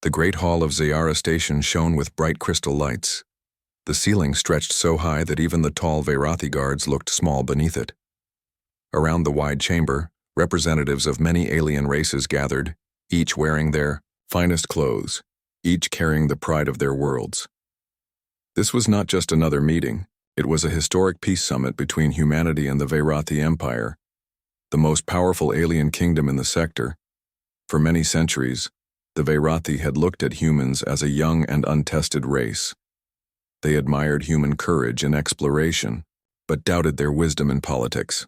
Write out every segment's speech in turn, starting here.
The great hall of Zayara Station shone with bright crystal lights. The ceiling stretched so high that even the tall Veyrathi guards looked small beneath it. Around the wide chamber, representatives of many alien races gathered, each wearing their finest clothes, each carrying the pride of their worlds. This was not just another meeting, it was a historic peace summit between humanity and the Veyrathi Empire, the most powerful alien kingdom in the sector. For many centuries, the Veyrathi had looked at humans as a young and untested race. They admired human courage and exploration, but doubted their wisdom in politics.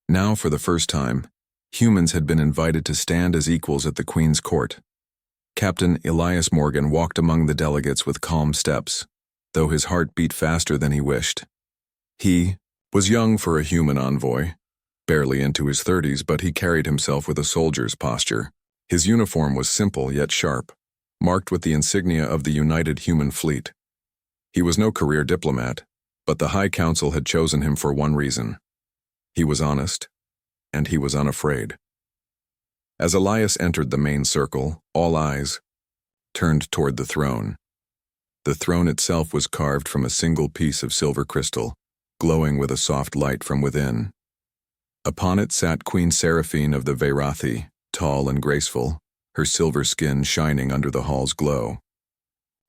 Now, for the first time, humans had been invited to stand as equals at the Queen's court. Captain Elias Morgan walked among the delegates with calm steps, though his heart beat faster than he wished. He was young for a human envoy, barely into his 30s, but he carried himself with a soldier's posture. His uniform was simple yet sharp, marked with the insignia of the United Human Fleet. He was no career diplomat, but the High Council had chosen him for one reason. He was honest, and he was unafraid. As Elias entered the main circle, all eyes turned toward the throne. The throne itself was carved from a single piece of silver crystal, glowing with a soft light from within. Upon it sat Queen Seraphine of the Veyrathi, tall and graceful, her silver skin shining under the hall's glow.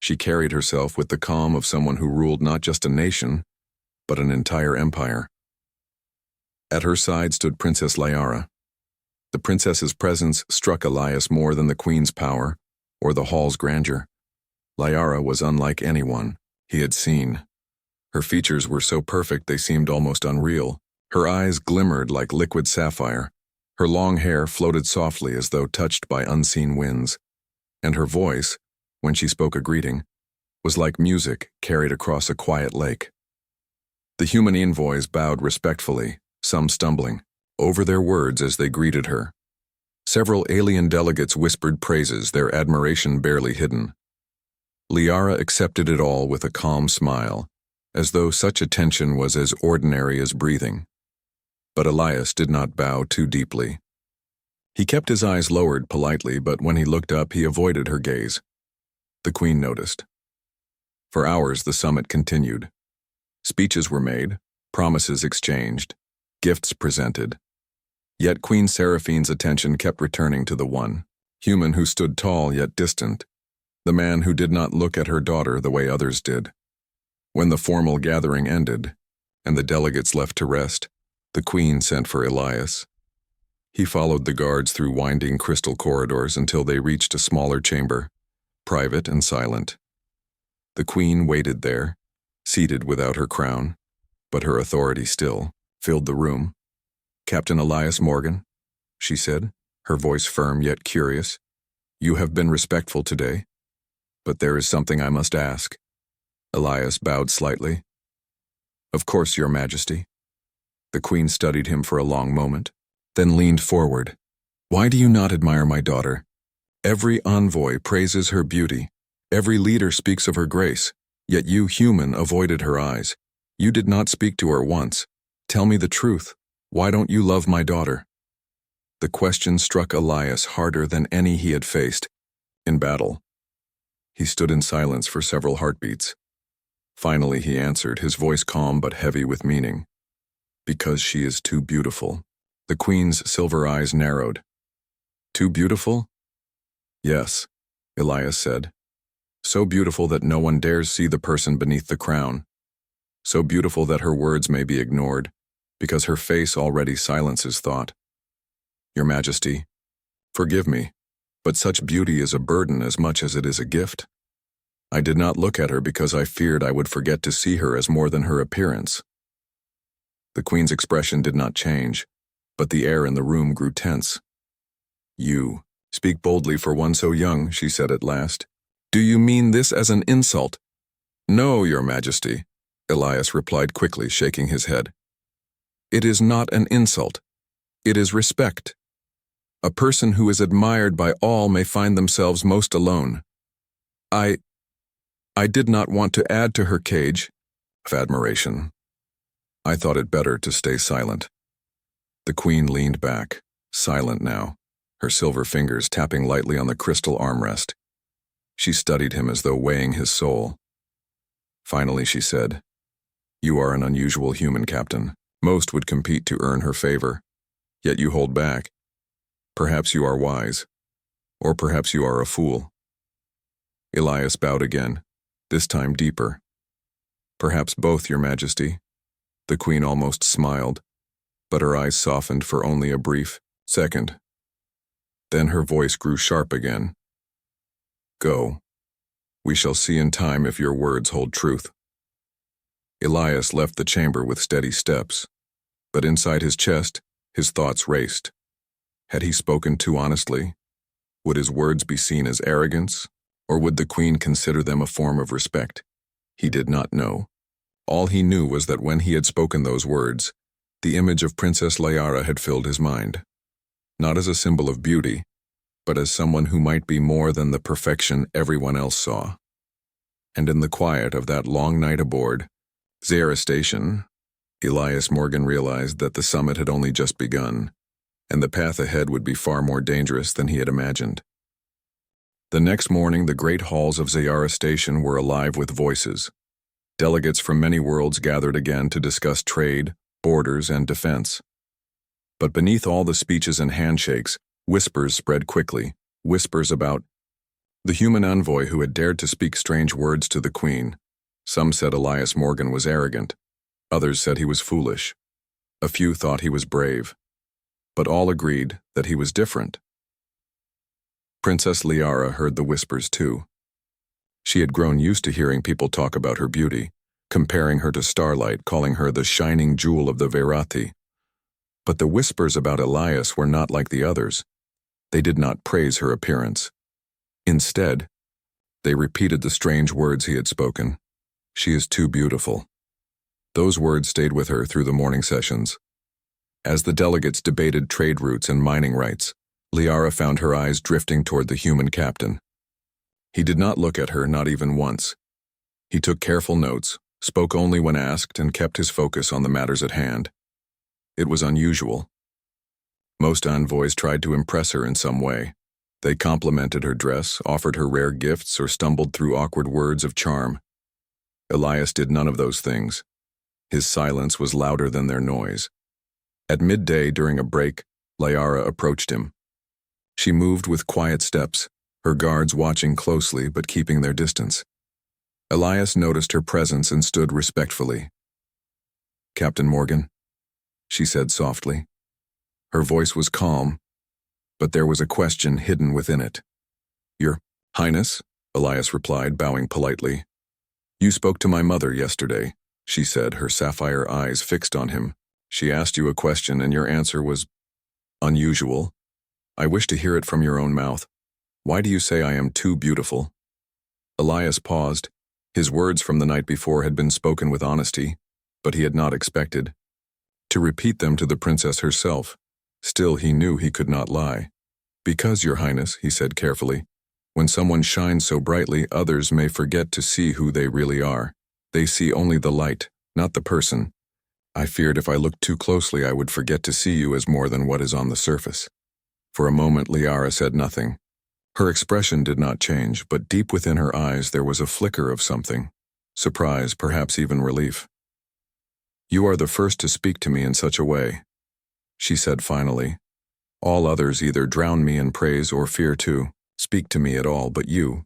She carried herself with the calm of someone who ruled not just a nation, but an entire empire. At her side stood Princess Liara. The princess's presence struck Elias more than the queen's power or the hall's grandeur. Liara was unlike anyone he had seen. Her features were so perfect they seemed almost unreal. Her eyes glimmered like liquid sapphire. Her long hair floated softly as though touched by unseen winds. And her voice, when she spoke a greeting, was like music carried across a quiet lake. The human envoys bowed respectfully, some stumbling over their words as they greeted her. Several alien delegates whispered praises, their admiration barely hidden. Liara accepted it all with a calm smile, as though such attention was as ordinary as breathing. But Elias did not bow too deeply. He kept his eyes lowered politely, but when he looked up, he avoided her gaze. The Queen noticed. For hours, the summit continued. Speeches were made, promises exchanged, gifts presented. Yet Queen Seraphine's attention kept returning to the one human who stood tall yet distant, the man who did not look at her daughter the way others did. When the formal gathering ended, and the delegates left to rest, the Queen sent for Elias. He followed the guards through winding crystal corridors until they reached a smaller chamber, private and silent. The Queen waited there, seated without her crown, but her authority still filled the room. "Captain Elias Morgan," she said, her voice firm yet curious, "you have been respectful today, but there is something I must ask." Elias bowed slightly. "Of course, Your Majesty." The Queen studied him for a long moment, then leaned forward. "Why do you not admire my daughter? Every envoy praises her beauty. Every leader speaks of her grace, yet you, human, avoided her eyes. You did not speak to her once. Tell me the truth. Why don't you love my daughter?" The question struck Elias harder than any he had faced in battle. He stood in silence for several heartbeats. Finally he answered, his voice calm but heavy with meaning. "Because she is too beautiful." The Queen's silver eyes narrowed. "Too beautiful?" "Yes," Elias said. "So beautiful that no one dares see the person beneath the crown. So beautiful that her words may be ignored, because her face already silences thought. Your Majesty, forgive me, but such beauty is a burden as much as it is a gift. I did not look at her because I feared I would forget to see her as more than her appearance." The Queen's expression did not change, but the air in the room grew tense. "You speak boldly for one so young," she said at last. "Do you mean this as an insult?" "No, Your Majesty," Elias replied quickly, shaking his head. "It is not an insult. It is respect. A person who is admired by all may find themselves most alone. I did not want to add to her cage of admiration. I thought it better to stay silent." The Queen leaned back, silent now, her silver fingers tapping lightly on the crystal armrest. She studied him as though weighing his soul. Finally, she said, "You are an unusual human, Captain. Most would compete to earn her favor, yet you hold back. Perhaps you are wise, or perhaps you are a fool." Elias bowed again, this time deeper. "Perhaps both, Your Majesty." The Queen almost smiled, but her eyes softened for only a brief second. Then her voice grew sharp again. "Go. We shall see in time if your words hold truth." Elias left the chamber with steady steps, but inside his chest, his thoughts raced. Had he spoken too honestly? Would his words be seen as arrogance, or would the Queen consider them a form of respect? He did not know. All he knew was that when he had spoken those words, the image of Princess Liara had filled his mind, not as a symbol of beauty, but as someone who might be more than the perfection everyone else saw. And in the quiet of that long night aboard Zara Station, Elias Morgan realized that the summit had only just begun, and the path ahead would be far more dangerous than he had imagined. The next morning, the great halls of Zara Station were alive with voices. Delegates from many worlds gathered again to discuss trade, borders, and defense. But beneath all the speeches and handshakes, whispers spread quickly, whispers about the human envoy who had dared to speak strange words to the Queen. Some said Elias Morgan was arrogant. Others said he was foolish. A few thought he was brave. But all agreed that he was different. Princess Liara heard the whispers too. She had grown used to hearing people talk about her beauty, comparing her to starlight, calling her the shining jewel of the Verathi. But the whispers about Elias were not like the others. They did not praise her appearance. Instead, they repeated the strange words he had spoken. "She is too beautiful." Those words stayed with her through the morning sessions. As the delegates debated trade routes and mining rights, Liara found her eyes drifting toward the human captain. He did not look at her, not even once. He took careful notes, spoke only when asked, and kept his focus on the matters at hand. It was unusual. Most envoys tried to impress her in some way. They complimented her dress, offered her rare gifts, or stumbled through awkward words of charm. Elias did none of those things. His silence was louder than their noise. At midday, during a break, Liara approached him. She moved with quiet steps, her guards watching closely but keeping their distance. Elias noticed her presence and stood respectfully. "Captain Morgan," she said softly. Her voice was calm, but there was a question hidden within it. "Your Highness," Elias replied, bowing politely. "You spoke to my mother yesterday," she said, her sapphire eyes fixed on him. "She asked you a question and your answer was unusual. I wish to hear it from your own mouth. Why do you say I am too beautiful?" Elias paused. His words from the night before had been spoken with honesty, but he had not expected to repeat them to the princess herself. Still, he knew he could not lie. "Because, Your Highness," he said carefully, "when someone shines so brightly, others may forget to see who they really are. They see only the light, not the person. I feared if I looked too closely I would forget to see you as more than what is on the surface." For a moment, Liara said nothing. Her expression did not change, but deep within her eyes there was a flicker of something. Surprise, perhaps even relief. "You are the first to speak to me in such a way," she said finally. "All others either drown me in praise or fear to speak to me at all, but you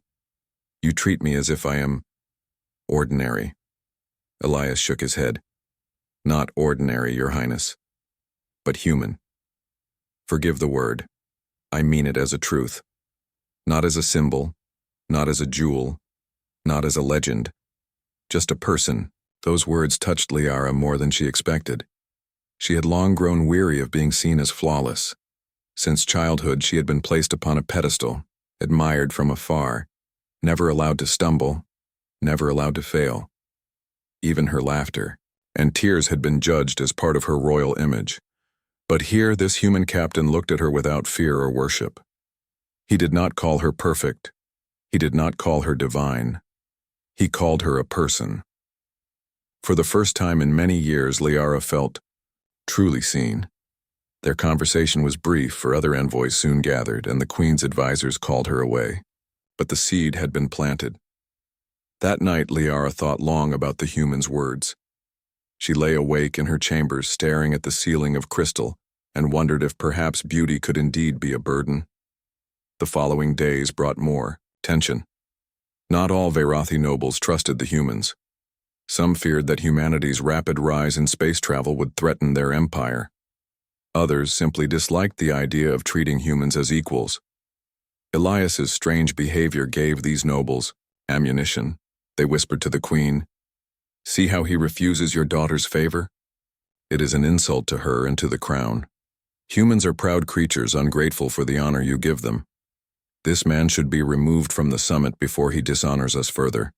treat me as if I am ordinary." Elias shook his head. "Not ordinary, Your Highness, but human. Forgive the word. I mean it as a truth. Not as a symbol, not as a jewel, not as a legend. Just a person." Those words touched Liara more than she expected. She had long grown weary of being seen as flawless. Since childhood, she had been placed upon a pedestal, admired from afar, never allowed to stumble, never allowed to fail. Even her laughter and tears had been judged as part of her royal image. But here, this human captain looked at her without fear or worship. He did not call her perfect. He did not call her divine. He called her a person. For the first time in many years, Liara felt truly seen. Their conversation was brief, for other envoys soon gathered, and the Queen's advisors called her away. but the seed had been planted. That night, Liara thought long about the human's words. She lay awake in her chambers, staring at the ceiling of crystal, and wondered if perhaps beauty could indeed be a burden. The following days brought more tension. Not all Veyrathi nobles trusted the humans. Some feared that humanity's rapid rise in space travel would threaten their empire. Others simply disliked the idea of treating humans as equals. Elias's strange behavior gave these nobles ammunition. They whispered to the queen, "See how he refuses your daughter's favor? It is an insult to her and to the crown. Humans are proud creatures, ungrateful for the honor you give them. This man should be removed from the summit before he dishonors us further."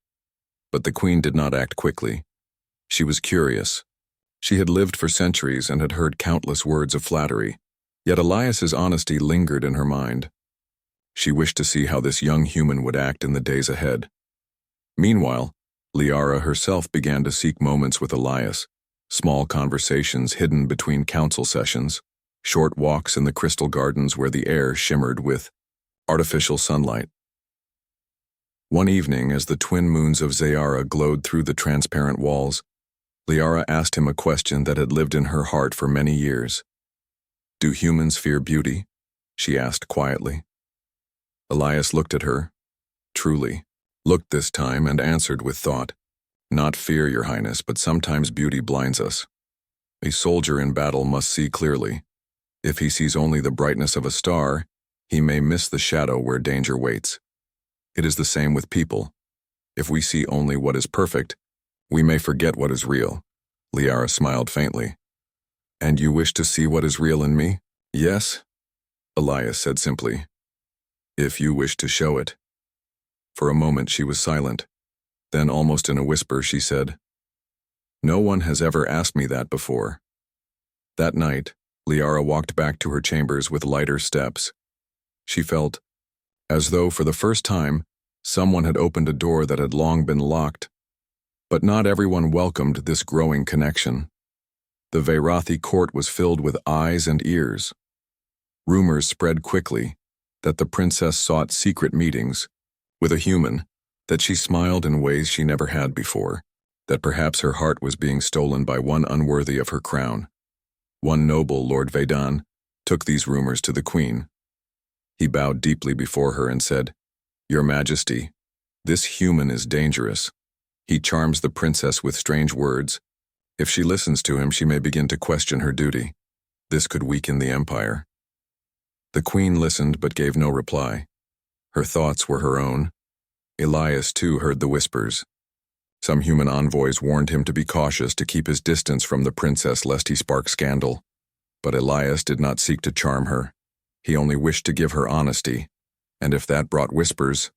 But the queen did not act quickly. She was curious. She had lived for centuries and had heard countless words of flattery, yet Elias's honesty lingered in her mind. She wished to see how this young human would act in the days ahead. Meanwhile, Liara herself began to seek moments with Elias, small conversations hidden between council sessions, short walks in the crystal gardens where the air shimmered with artificial sunlight. One evening, as the twin moons of Zayara glowed through the transparent walls, Liara asked him a question that had lived in her heart for many years. "Do humans fear beauty?" she asked quietly. Elias looked at her, truly, looked this time and answered with thought, "Not fear, Your Highness, but sometimes beauty blinds us. A soldier in battle must see clearly. If he sees only the brightness of a star, he may miss the shadow where danger waits. It is the same with people. If we see only what is perfect, we may forget what is real." Liara smiled faintly. "And you wish to see what is real in me?" "Yes," Elias said simply. "If you wish to show it." For a moment she was silent. Then, almost in a whisper, she said, "No one has ever asked me that before." That night, Liara walked back to her chambers with lighter steps. She felt as though, for the first time, someone had opened a door that had long been locked. But not everyone welcomed this growing connection. The Veyrathi court was filled with eyes and ears. Rumors spread quickly that the princess sought secret meetings with a human, that she smiled in ways she never had before, that perhaps her heart was being stolen by one unworthy of her crown. One noble, Lord Vedan, took these rumors to the queen. He bowed deeply before her and said, "Your Majesty, this human is dangerous. He charms the princess with strange words. If she listens to him, she may begin to question her duty. This could weaken the empire." The queen listened but gave no reply. Her thoughts were her own. Elias, too, heard the whispers. Some human envoys warned him to be cautious, to keep his distance from the princess lest he spark scandal. But Elias did not seek to charm her. He only wished to give her honesty, and if that brought whispers,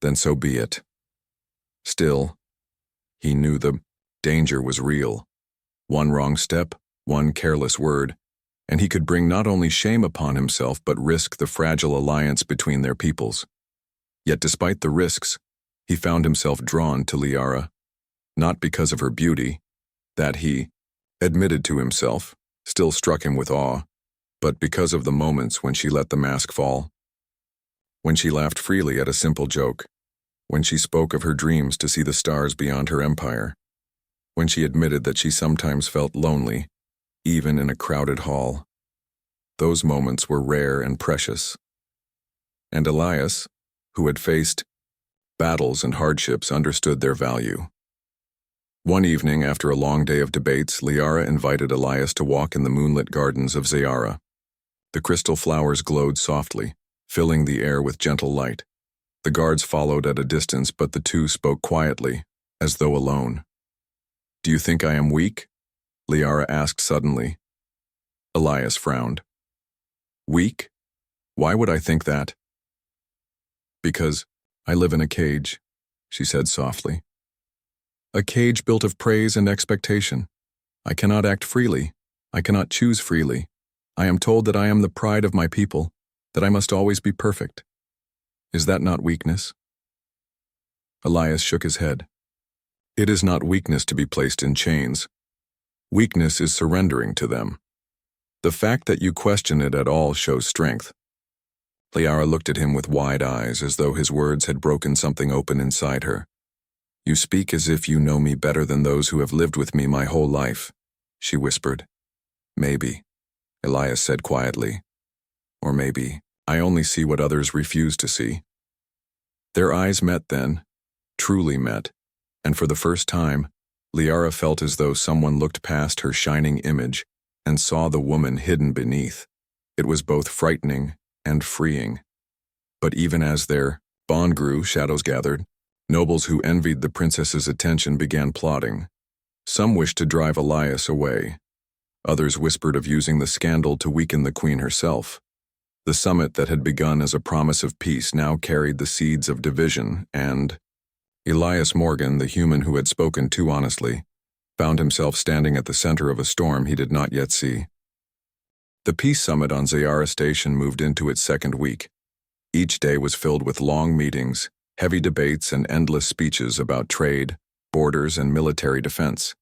then so be it. Still, he knew the danger was real. One wrong step, one careless word, and he could bring not only shame upon himself but risk the fragile alliance between their peoples. Yet despite the risks, he found himself drawn to Liara, not because of her beauty, that he admitted to himself, still struck him with awe, but because of the moments when she let the mask fall. When she laughed freely at a simple joke, when she spoke of her dreams to see the stars beyond her empire, when she admitted that she sometimes felt lonely, even in a crowded hall. Those moments were rare and precious. And Elias, who had faced battles and hardships, understood their value. One evening, after a long day of debates, Liara invited Elias to walk in the moonlit gardens of Zayara. The crystal flowers glowed softly, filling the air with gentle light. The guards followed at a distance, but the two spoke quietly, as though alone. "Do you think I am weak?" Liara asked suddenly. Elias frowned. "Weak? Why would I think that?" "Because I live in a cage," she said softly. "A cage built of praise and expectation. I cannot act freely. I cannot choose freely. I am told that I am the pride of my people, that I must always be perfect. Is that not weakness?" Elias shook his head. "It is not weakness to be placed in chains. Weakness is surrendering to them. The fact that you question it at all shows strength." Liara looked at him with wide eyes, as though his words had broken something open inside her. "You speak as if you know me better than those who have lived with me my whole life," she whispered. "Maybe," Elias said quietly. "Or maybe I only see what others refuse to see." Their eyes met then, truly met, and for the first time, Liara felt as though someone looked past her shining image and saw the woman hidden beneath. It was both frightening and freeing. But even as their bond grew, shadows gathered. Nobles who envied the princess's attention began plotting. Some wished to drive Elias away. Others whispered of using the scandal to weaken the queen herself. The summit that had begun as a promise of peace now carried the seeds of division, and Elias Morgan, the human who had spoken too honestly, found himself standing at the center of a storm he did not yet see. The peace summit on Zayara Station moved into its second week. Each day was filled with long meetings, heavy debates, and endless speeches about trade, borders, and military defense.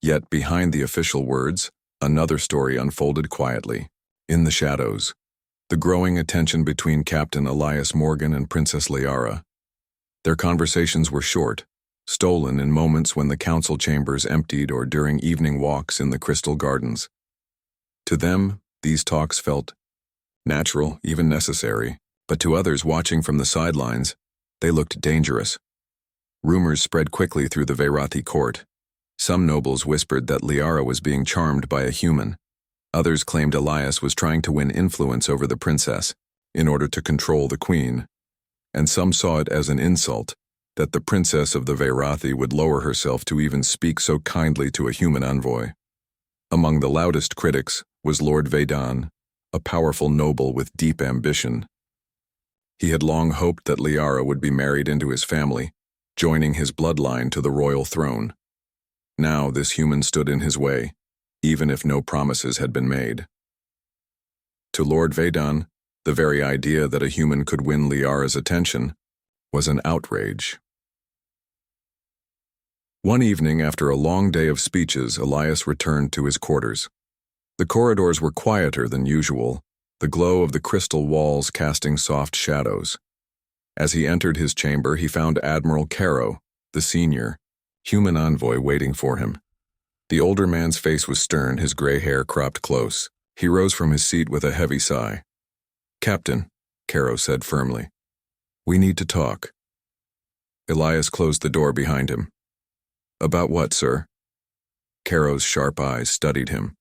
Yet behind the official words, another story unfolded quietly, in the shadows. The growing attention between Captain Elias Morgan and Princess Liara. Their conversations were short, stolen in moments when the council chambers emptied or during evening walks in the crystal gardens. To them, these talks felt natural, even necessary, but to others watching from the sidelines, they looked dangerous. Rumors spread quickly through the Veyrathi court. Some nobles whispered that Liara was being charmed by a human. Others claimed Elias was trying to win influence over the princess in order to control the queen. And some saw it as an insult that the princess of the Veyrathi would lower herself to even speak so kindly to a human envoy. Among the loudest critics was Lord Vedan, a powerful noble with deep ambition. He had long hoped that Liara would be married into his family, joining his bloodline to the royal throne. Now this human stood in his way, even if no promises had been made. To Lord Vedan, the very idea that a human could win Liara's attention was an outrage. One evening, after a long day of speeches, Elias returned to his quarters. The corridors were quieter than usual, the glow of the crystal walls casting soft shadows. As he entered his chamber, he found Admiral Caro, the senior, human envoy, waiting for him. The older man's face was stern, his gray hair cropped close. He rose from his seat with a heavy sigh. "Captain," Caro said firmly, "we need to talk." Elias closed the door behind him. "About what, sir?" Caro's sharp eyes studied him.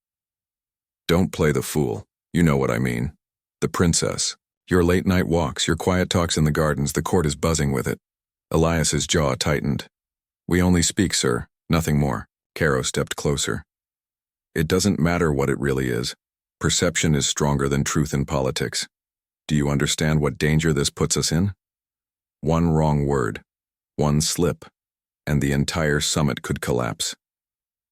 "Don't play the fool. You know what I mean. The princess. Your late-night walks, your quiet talks in the gardens, the court is buzzing with it." Elias's jaw tightened. "We only speak, sir, nothing more." Caro stepped closer. "It doesn't matter what it really is. Perception is stronger than truth in politics. Do you understand what danger this puts us in? One wrong word, one slip, and the entire summit could collapse.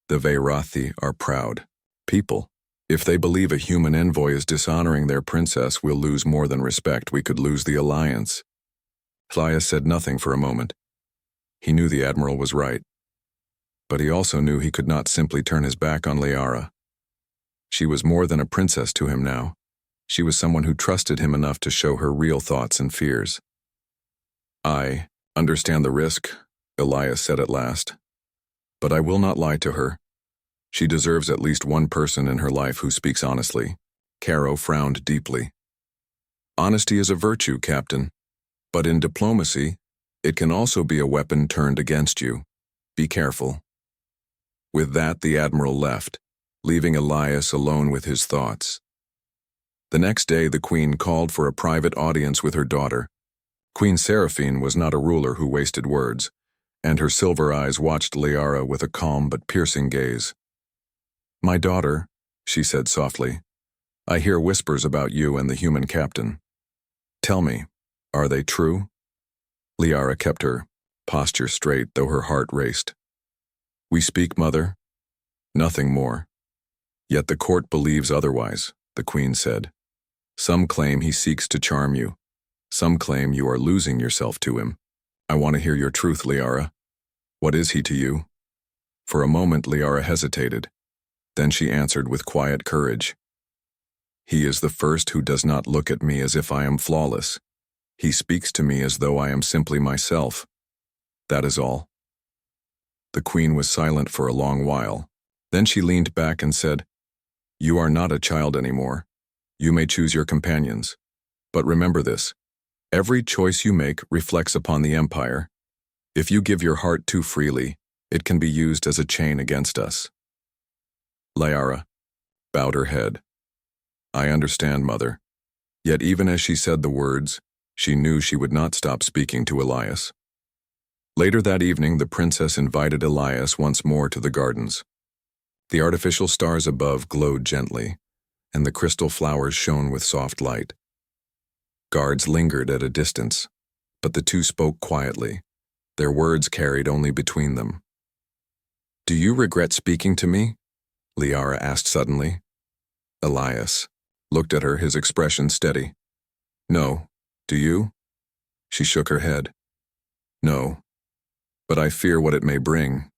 The Veyrathi are proud people. If they believe a human envoy is dishonoring their princess, we'll lose more than respect. We could lose the alliance." Elias said nothing for a moment. He knew the admiral was right. But he also knew he could not simply turn his back on Liara. She was more than a princess to him now. She was someone who trusted him enough to show her real thoughts and fears. "I understand the risk," Elias said at last. "But I will not lie to her. She deserves at least one person in her life who speaks honestly." Caro frowned deeply. "Honesty is a virtue, Captain. But in diplomacy, it can also be a weapon turned against you. Be careful." With that, the admiral left, leaving Elias alone with his thoughts. The next day, the queen called for a private audience with her daughter. Queen Seraphine was not a ruler who wasted words, and her silver eyes watched Liara with a calm but piercing gaze. "My daughter," she said softly, "I hear whispers about you and the human captain. Tell me, are they true?" Liara kept her posture straight, though her heart raced. "We speak, mother. Nothing more. Yet the court believes otherwise," the queen said. "Some claim he seeks to charm you. Some claim you are losing yourself to him. I want to hear your truth, Liara. What is he to you?" For a moment, Liara hesitated. Then she answered with quiet courage. He is the first who does not look at me as if I am flawless. He speaks to me as though I am simply myself. That is all." The queen was silent for a long while. Then she leaned back and said, "You are not a child anymore. You may choose your companions. But remember this. Every choice you make reflects upon the Empire. If you give your heart too freely, it can be used as a chain against us." Liara bowed her head. "I understand, Mother." Yet even as she said the words, she knew she would not stop speaking to Elias. Later that evening, the princess invited Elias once more to the gardens. The artificial stars above glowed gently, and the crystal flowers shone with soft light. Guards lingered at a distance, but the two spoke quietly, their words carried only between them. "Do you regret speaking to me?" Liara asked suddenly. Elias looked at her, his expression steady. "No. Do you?" She shook her head. "No. But I fear what it may bring.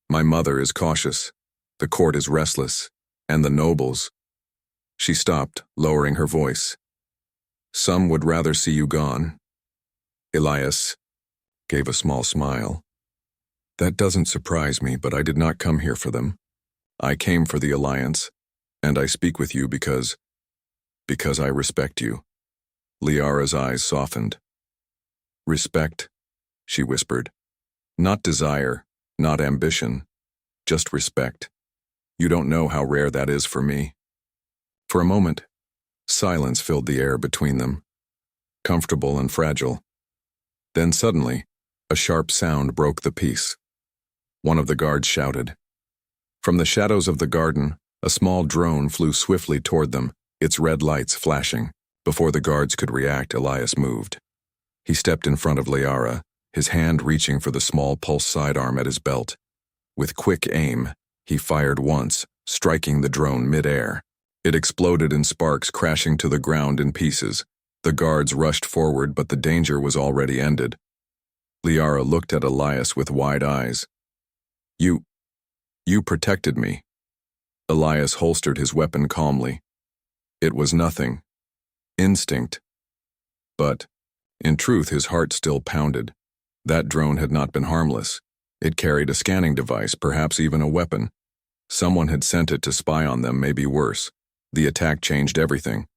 My mother is cautious, the court is restless, and the nobles—" She stopped, lowering her voice. "Some would rather see you gone." Elias gave a small smile. "That doesn't surprise me, but I did not come here for them. I came for the Alliance, and I speak with you because I respect you." Liara's eyes softened. "Respect," she whispered. "Not desire, not ambition, just respect. You don't know how rare that is for me." For a moment, silence filled the air between them, comfortable and fragile. Then suddenly, a sharp sound broke the peace. One of the guards shouted. From the shadows of the garden, a small drone flew swiftly toward them, its red lights flashing. Before the guards could react, Elias moved. He stepped in front of Liara, his hand reaching for the small pulse sidearm at his belt. With quick aim, he fired once, striking the drone mid-air. It exploded in sparks, crashing to the ground in pieces. The guards rushed forward, but the danger was already ended. Liara looked at Elias with wide eyes. You protected me." Elias holstered his weapon calmly. It was nothing. Instinct. But, in truth, his heart still pounded. That drone had not been harmless. It carried a scanning device, perhaps even a weapon. Someone had sent it to spy on them, maybe worse. The attack changed everything.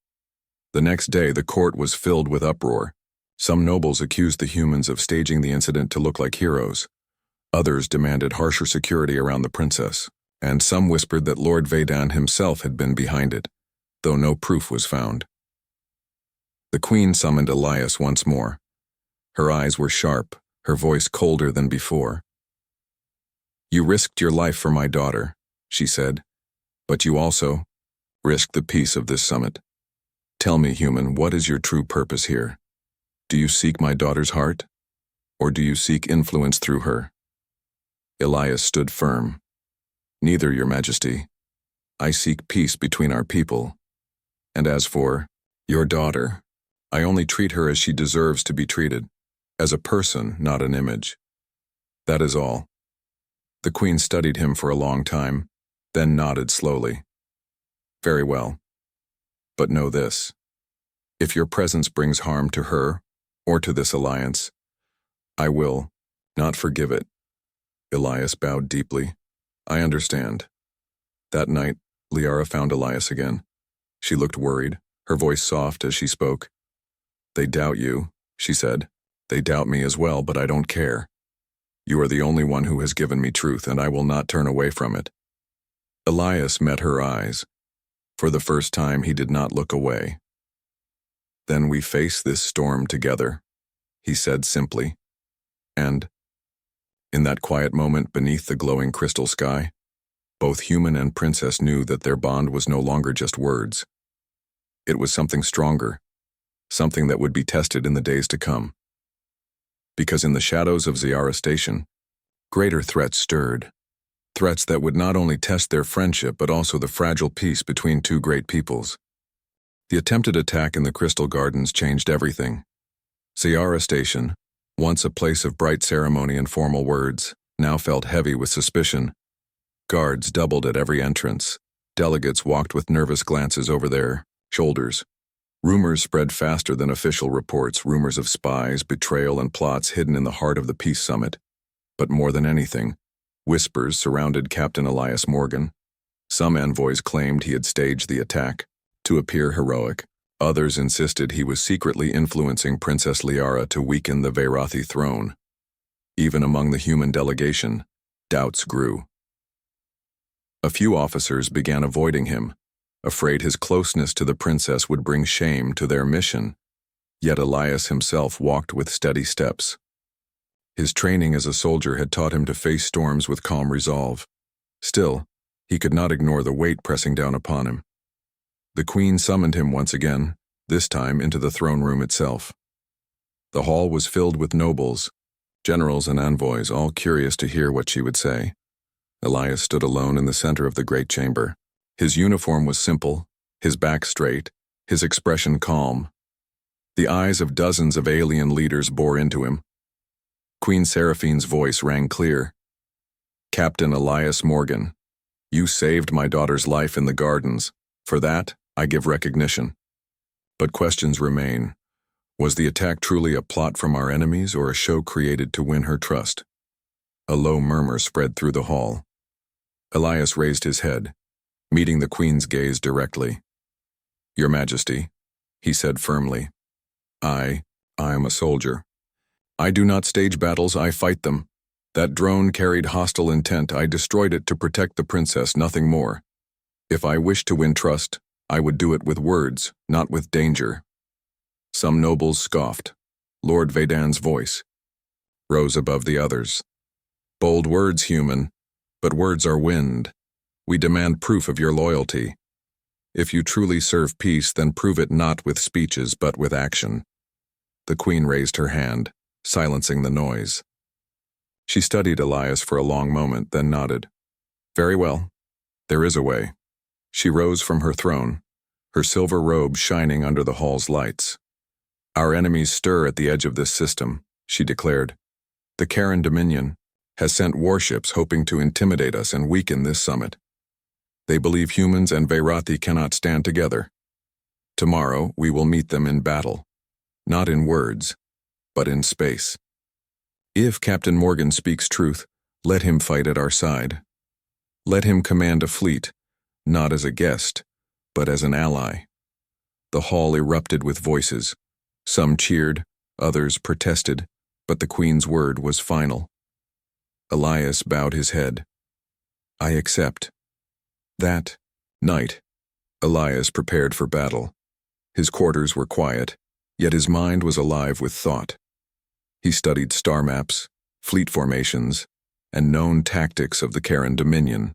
The next day, the court was filled with uproar. Some nobles accused the humans of staging the incident to look like heroes. Others demanded harsher security around the princess, and some whispered that Lord Vedan himself had been behind it, though no proof was found. The queen summoned Elias once more. Her eyes were sharp, her voice colder than before. "You risked your life for my daughter," she said, "but you also risked the peace of this summit. Tell me, human, what is your true purpose here? Do you seek my daughter's heart, or do you seek influence through her?" Elias stood firm. "Neither, Your Majesty. I seek peace between our people. And as for your daughter, I only treat her as she deserves to be treated, as a person, not an image. That is all." The queen studied him for a long time, then nodded slowly. "Very well. But know this. If your presence brings harm to her, or to this alliance, I will not forgive it." Elias bowed deeply. "I understand." That night, Liara found Elias again. She looked worried, her voice soft as she spoke. "They doubt you," she said. "They doubt me as well, but I don't care. You are the only one who has given me truth, and I will not turn away from it." Elias met her eyes. For the first time, he did not look away. "Then we face this storm together," he said simply. And, in that quiet moment beneath the glowing crystal sky, both human and princess knew that their bond was no longer just words. It was something stronger, something that would be tested in the days to come. Because in the shadows of Ziara Station, greater threats stirred. Threats that would not only test their friendship but also the fragile peace between two great peoples. The attempted attack in the Crystal Gardens changed everything. Ziara Station, once a place of bright ceremony and formal words, now felt heavy with suspicion. Guards doubled at every entrance. Delegates walked with nervous glances over their shoulders. Rumors spread faster than official reports, rumors of spies, betrayal, and plots hidden in the heart of the peace summit. But more than anything, whispers surrounded Captain Elias Morgan. Some envoys claimed he had staged the attack to appear heroic. Others insisted he was secretly influencing Princess Liara to weaken the Veyrathi throne. Even among the human delegation, doubts grew. A few officers began avoiding him, afraid his closeness to the princess would bring shame to their mission. Yet Elias himself walked with steady steps. His training as a soldier had taught him to face storms with calm resolve. Still, he could not ignore the weight pressing down upon him. The Queen summoned him once again, this time into the throne room itself. The hall was filled with nobles, generals and envoys, all curious to hear what she would say. Elias stood alone in the center of the great chamber. His uniform was simple, his back straight, his expression calm. The eyes of dozens of alien leaders bore into him. Queen Seraphine's voice rang clear. "Captain Elias Morgan, you saved my daughter's life in the gardens. For that, I give recognition. But questions remain. Was the attack truly a plot from our enemies or a show created to win her trust?" A low murmur spread through the hall. Elias raised his head, meeting the Queen's gaze directly. "Your Majesty," he said firmly, I am a soldier. I do not stage battles, I fight them. That drone carried hostile intent. I destroyed it to protect the princess, nothing more. If I wished to win trust, I would do it with words, not with danger." Some nobles scoffed. Lord Vedan's voice rose above the others. "Bold words, human, but words are wind. We demand proof of your loyalty. If you truly serve peace, then prove it not with speeches but with action." The Queen raised her hand, silencing the noise. She studied Elias for a long moment, then nodded. "Very well. There is a way." She rose from her throne, her silver robe shining under the hall's lights. "Our enemies stir at the edge of this system," she declared. "The Karen Dominion has sent warships hoping to intimidate us and weaken this summit. They believe humans and Veyrathi cannot stand together. Tomorrow we will meet them in battle, not in words, but in space. If Captain Morgan speaks truth, let him fight at our side. Let him command a fleet, not as a guest, but as an ally." The hall erupted with voices. Some cheered, others protested, but the Queen's word was final. Elias bowed his head. "I accept." That night, Elias prepared for battle. His quarters were quiet, yet his mind was alive with thought. He studied star maps, fleet formations, and known tactics of the Karen Dominion.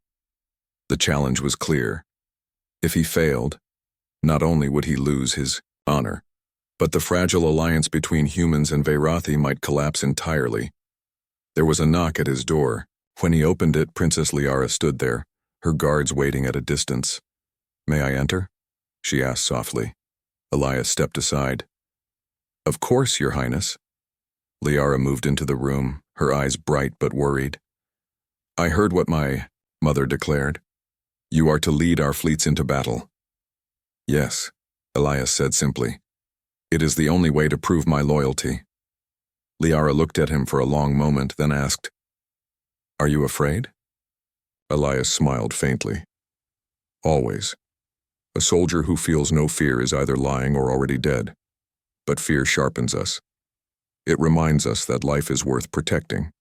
The challenge was clear. If he failed, not only would he lose his honor, but the fragile alliance between humans and Veyrathi might collapse entirely. There was a knock at his door. When he opened it, Princess Liara stood there, her guards waiting at a distance. "May I enter?" she asked softly. Elias stepped aside. "Of course, Your Highness." Liara moved into the room, her eyes bright but worried. "I heard what my mother declared. You are to lead our fleets into battle." "Yes," Elias said simply. "It is the only way to prove my loyalty." Liara looked at him for a long moment, then asked, "Are you afraid?" Elias smiled faintly. "Always. A soldier who feels no fear is either lying or already dead. But fear sharpens us. It reminds us that life is worth protecting."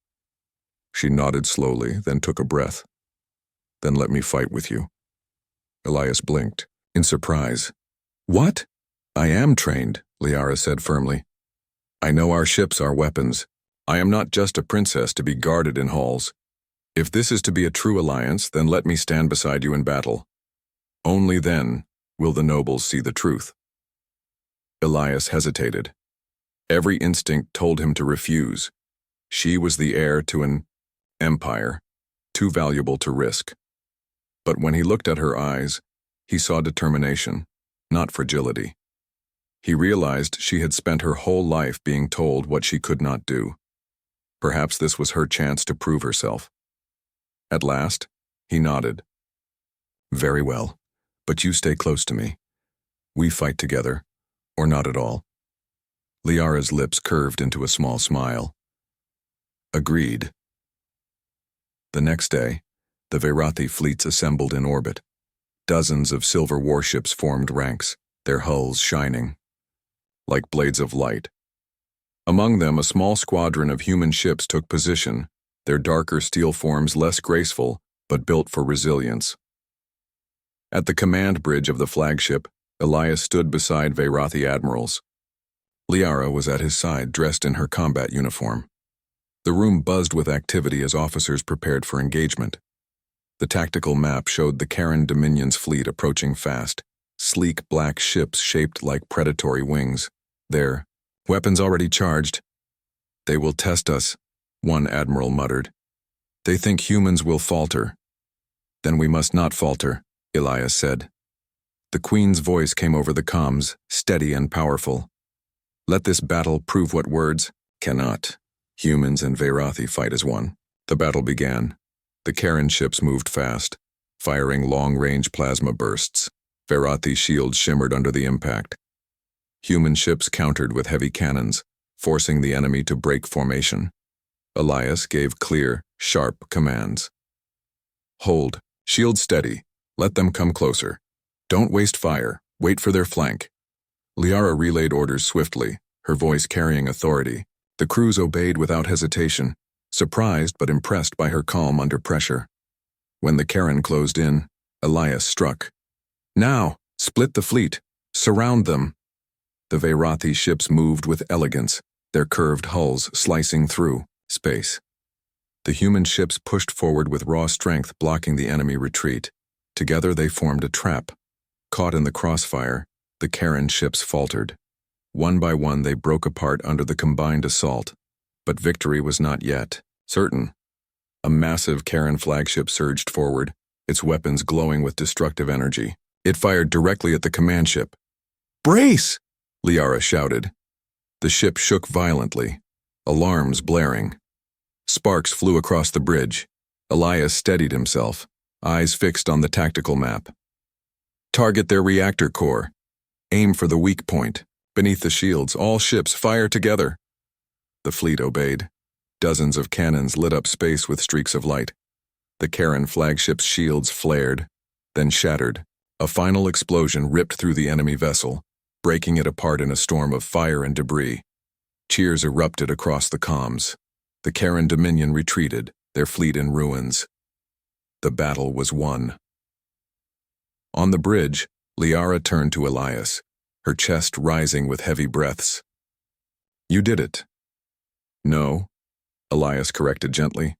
She nodded slowly, then took a breath. "Then let me fight with you." Elias blinked, in surprise. "What?" "I am trained," Liara said firmly. "I know our ships are weapons. I am not just a princess to be guarded in halls. If this is to be a true alliance, then let me stand beside you in battle. Only then will the nobles see the truth." Elias hesitated. Every instinct told him to refuse. She was the heir to an empire, too valuable to risk. But when he looked at her eyes, he saw determination, not fragility. He realized she had spent her whole life being told what she could not do. Perhaps this was her chance to prove herself. At last, he nodded. "Very well, but you stay close to me. We fight together, or not at all. Liara's lips curved into a small smile. Agreed. The next day, the Veirathi fleets assembled in orbit. Dozens of silver warships formed ranks, their hulls shining like blades of light. Among them, a small squadron of human ships took position, their darker steel forms less graceful, but built for resilience. At the command bridge of the flagship, Elias stood beside Veirathi admirals. Liara was at his side, dressed in her combat uniform. The room buzzed with activity as officers prepared for engagement. The tactical map showed the Karen Dominion's fleet approaching fast, sleek black ships shaped like predatory wings. Their weapons already charged. They will test us, one admiral muttered. They think humans will falter. Then we must not falter, Elias said. The Queen's voice came over the comms, steady and powerful. Let this battle prove what words cannot. Humans and Veirathi fight as one. The battle began. The Karen ships moved fast, firing long-range plasma bursts. Veirathi shields shimmered under the impact. Human ships countered with heavy cannons, forcing the enemy to break formation. Elias gave clear, sharp commands. Hold, shield steady, let them come closer. Don't waste fire, wait for their flank. Liara relayed orders swiftly, her voice carrying authority. The crews obeyed without hesitation, surprised but impressed by her calm under pressure. When the Karen closed in, Elias struck. Now, split the fleet, surround them. The Veirathi ships moved with elegance, their curved hulls slicing through space. The human ships pushed forward with raw strength, blocking the enemy retreat. Together they formed a trap. Caught in the crossfire, the Karen ships faltered. One by one they broke apart under the combined assault. But victory was not yet certain. A massive Karen flagship surged forward, its weapons glowing with destructive energy. It fired directly at the command ship. Brace! Liara shouted. The ship shook violently, alarms blaring. Sparks flew across the bridge. Elias steadied himself, eyes fixed on the tactical map. Target their reactor core. Aim for the weak point. Beneath the shields, all ships fire together. The fleet obeyed. Dozens of cannons lit up space with streaks of light. The Karen flagship's shields flared, then shattered. A final explosion ripped through the enemy vessel, breaking it apart in a storm of fire and debris. Cheers erupted across the comms. The Karen Dominion retreated, their fleet in ruins. The battle was won. On the bridge, Liara turned to Elias, her chest rising with heavy breaths. You did it. No, Elias corrected gently.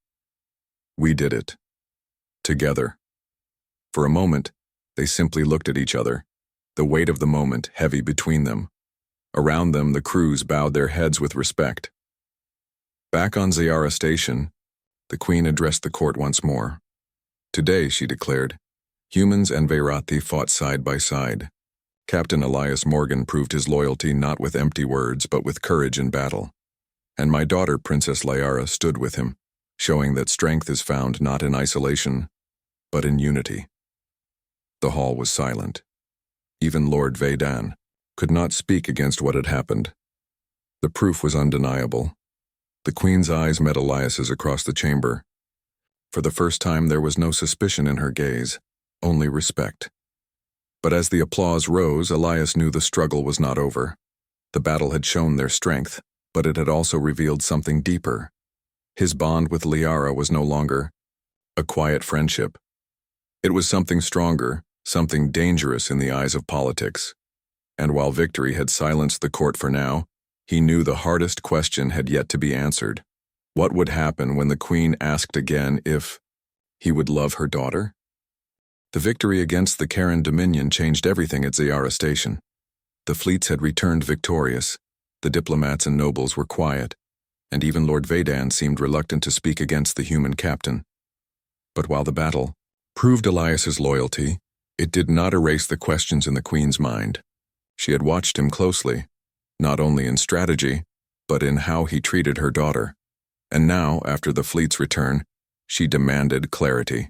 We did it. Together. For a moment, they simply looked at each other, the weight of the moment heavy between them. Around them, the crews bowed their heads with respect. Back on Ziyara Station, the Queen addressed the court once more. Today, she declared, humans and Veirathi fought side by side. Captain Elias Morgan proved his loyalty not with empty words but with courage in battle. And my daughter, Princess Liara, stood with him, showing that strength is found not in isolation, but in unity. The hall was silent. Even Lord Vedan could not speak against what had happened. The proof was undeniable. The Queen's eyes met Elias's across the chamber. For the first time there was no suspicion in her gaze, only respect. But as the applause rose, Elias knew the struggle was not over. The battle had shown their strength, but it had also revealed something deeper. His bond with Liara was no longer a quiet friendship. It was something stronger, something dangerous in the eyes of politics. And while victory had silenced the court for now, he knew the hardest question had yet to be answered. What would happen when the Queen asked again if he would love her daughter? The victory against the Karen Dominion changed everything at Ziyara Station. The fleets had returned victorious, the diplomats and nobles were quiet, and even Lord Vedan seemed reluctant to speak against the human captain. But while the battle proved Elias's loyalty, it did not erase the questions in the Queen's mind. She had watched him closely, not only in strategy, but in how he treated her daughter. And now, after the fleet's return, she demanded clarity.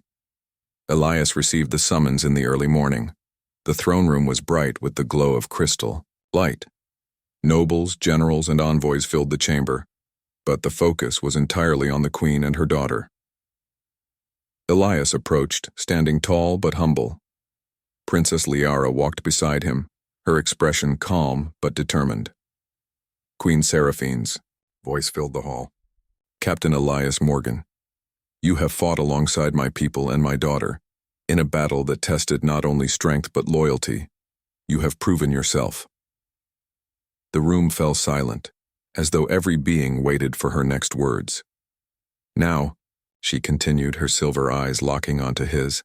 Elias received the summons in the early morning. The throne room was bright with the glow of crystal light. Nobles, generals, and envoys filled the chamber, but the focus was entirely on the queen and her daughter. Elias approached, standing tall but humble. Princess Liara walked beside him, her expression calm but determined. Queen Seraphine's voice filled the hall. Captain Elias Morgan, you have fought alongside my people and my daughter, in a battle that tested not only strength but loyalty. You have proven yourself. The room fell silent, as though every being waited for her next words. Now, she continued, her silver eyes locking onto his,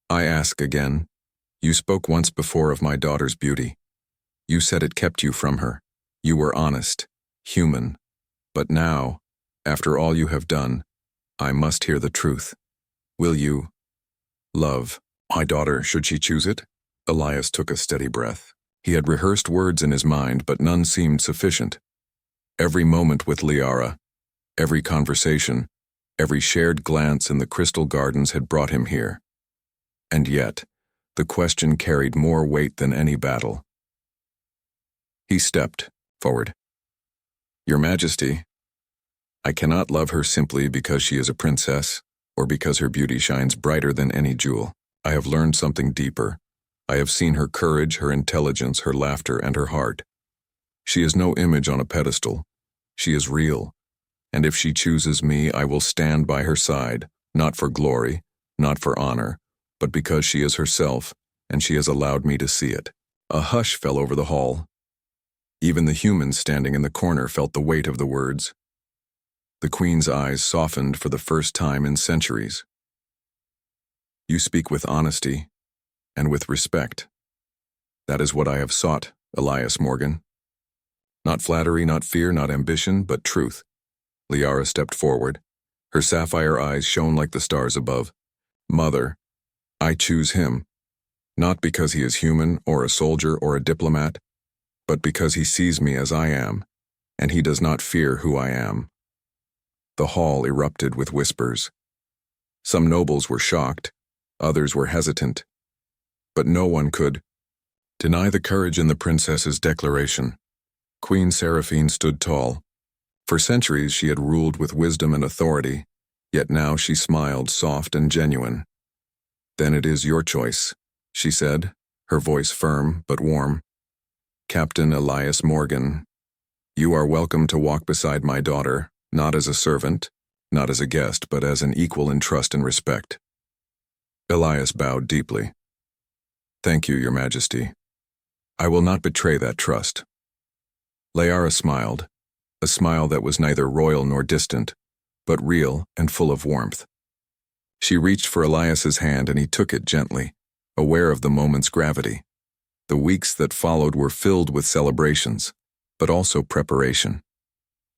I ask again. You spoke once before of my daughter's beauty. You said it kept you from her. You were honest, human. But now, after all you have done, I must hear the truth. Will you love my daughter should she choose it? Elias took a steady breath. He had rehearsed words in his mind, but none seemed sufficient. Every moment with Liara, every conversation, every shared glance in the crystal gardens had brought him here. And yet, the question carried more weight than any battle. He stepped forward. Your Majesty, I cannot love her simply because she is a princess, or because her beauty shines brighter than any jewel. I have learned something deeper. I have seen her courage, her intelligence, her laughter, and her heart. She is no image on a pedestal. She is real. And if she chooses me, I will stand by her side, not for glory, not for honor, but because she is herself, and she has allowed me to see it. A hush fell over the hall. Even the humans standing in the corner felt the weight of the words. The Queen's eyes softened for the first time in centuries. You speak with honesty and with respect. That is what I have sought, Elias Morgan. Not flattery, not fear, not ambition, but truth. Liara stepped forward. Her sapphire eyes shone like the stars above. Mother, I choose him, not because he is human or a soldier or a diplomat, but because he sees me as I am, and he does not fear who I am. The hall erupted with whispers. Some nobles were shocked, others were hesitant, but no one could deny the courage in the princess's declaration. Queen Seraphine stood tall. For centuries she had ruled with wisdom and authority, yet now she smiled soft and genuine. Then it is your choice, she said, her voice firm but warm. Captain Elias Morgan, you are welcome to walk beside my daughter, not as a servant, not as a guest, but as an equal in trust and respect. Elias bowed deeply. Thank you, Your Majesty. I will not betray that trust. Liara smiled, a smile that was neither royal nor distant, but real and full of warmth. She reached for Elias's hand and he took it gently, aware of the moment's gravity. The weeks that followed were filled with celebrations, but also preparation.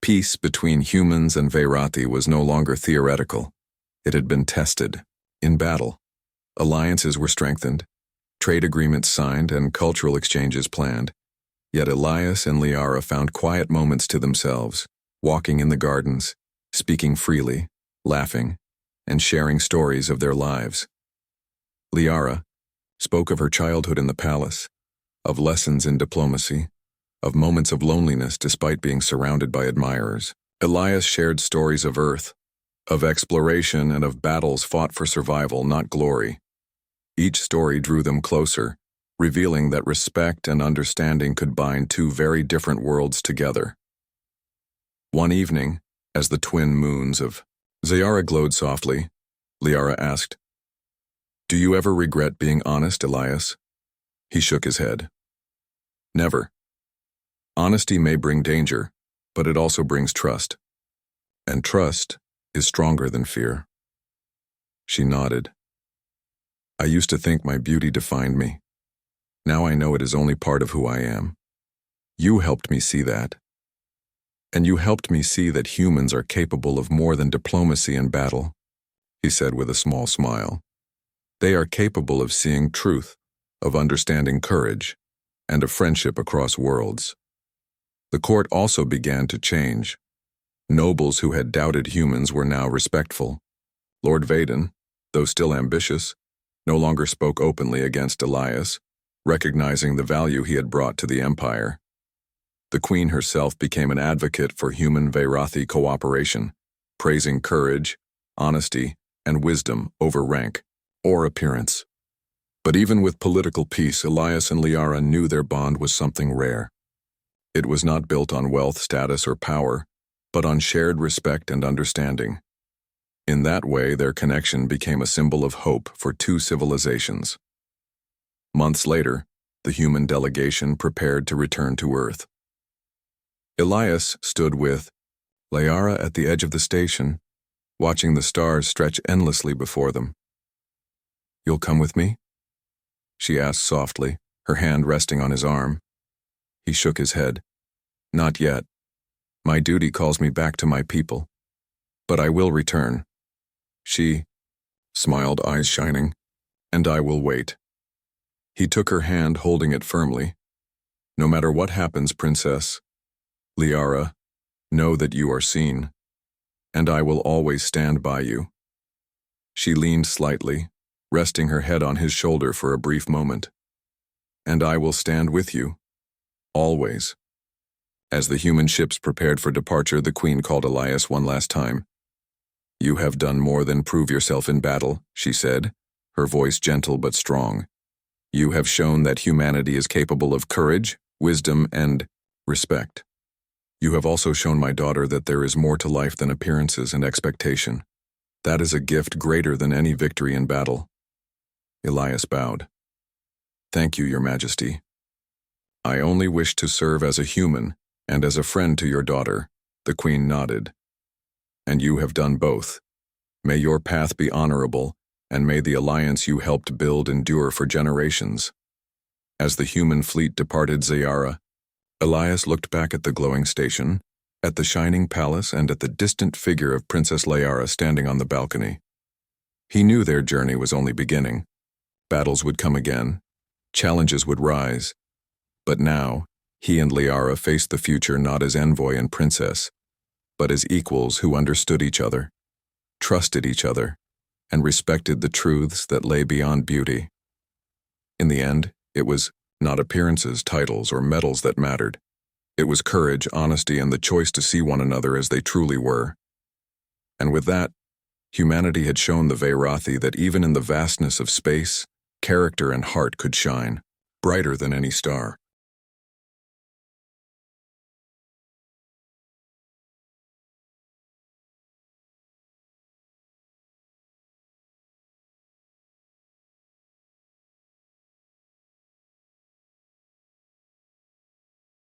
Peace between humans and Veirathi was no longer theoretical. It had been tested, in battle. Alliances were strengthened, trade agreements signed, and cultural exchanges planned. Yet Elias and Liara found quiet moments to themselves, walking in the gardens, speaking freely, laughing, and sharing stories of their lives. Liara spoke of her childhood in the palace, of lessons in diplomacy, of moments of loneliness despite being surrounded by admirers. Elias shared stories of Earth, of exploration and of battles fought for survival, not glory. Each story drew them closer, revealing that respect and understanding could bind two very different worlds together. One evening, as the twin moons of Zayara glowed softly, Liara asked, "Do you ever regret being honest, Elias?" He shook his head. Never. Honesty may bring danger, but it also brings trust. And trust is stronger than fear. She nodded. I used to think my beauty defined me. Now I know it is only part of who I am. You helped me see that. And you helped me see that humans are capable of more than diplomacy and battle, he said with a small smile. They are capable of seeing truth, of understanding courage, and of friendship across worlds. The court also began to change. Nobles who had doubted humans were now respectful. Lord Vaden, though still ambitious, no longer spoke openly against Elias, recognizing the value he had brought to the Empire. The Queen herself became an advocate for human Veirathi cooperation, praising courage, honesty, and wisdom over rank or appearance. But even with political peace, Elias and Liara knew their bond was something rare. It was not built on wealth, status, or power, but on shared respect and understanding. In that way, their connection became a symbol of hope for two civilizations. Months later, the human delegation prepared to return to Earth. Elias stood with Liara at the edge of the station, watching the stars stretch endlessly before them. "You'll come with me?" she asked softly, her hand resting on his arm. He shook his head. "Not yet. My duty calls me back to my people. But I will return." She smiled, eyes shining. "And I will wait." He took her hand, holding it firmly. "No matter what happens, Princess Liara, know that you are seen, and I will always stand by you." She leaned slightly, resting her head on his shoulder for a brief moment. "And I will stand with you, always." As the human ships prepared for departure, the Queen called Elias one last time. "You have done more than prove yourself in battle," she said, her voice gentle but strong. "You have shown that humanity is capable of courage, wisdom, and respect. You have also shown my daughter that there is more to life than appearances and expectation. That is a gift greater than any victory in battle." Elias bowed. "Thank you, Your Majesty. I only wish to serve as a human and as a friend to your daughter," the Queen nodded. "And you have done both. May your path be honorable, and may the alliance you helped build endure for generations." As the human fleet departed Zayara, Elias looked back at the glowing station, at the shining palace, and at the distant figure of Princess Liara standing on the balcony. He knew their journey was only beginning. Battles would come again, challenges would rise. But now, he and Liara faced the future not as envoy and princess, but as equals who understood each other, trusted each other, and respected the truths that lay beyond beauty. In the end, it was not appearances, titles, or medals that mattered. It was courage, honesty, and the choice to see one another as they truly were. And with that, humanity had shown the Veirathi that even in the vastness of space, character and heart could shine, brighter than any star.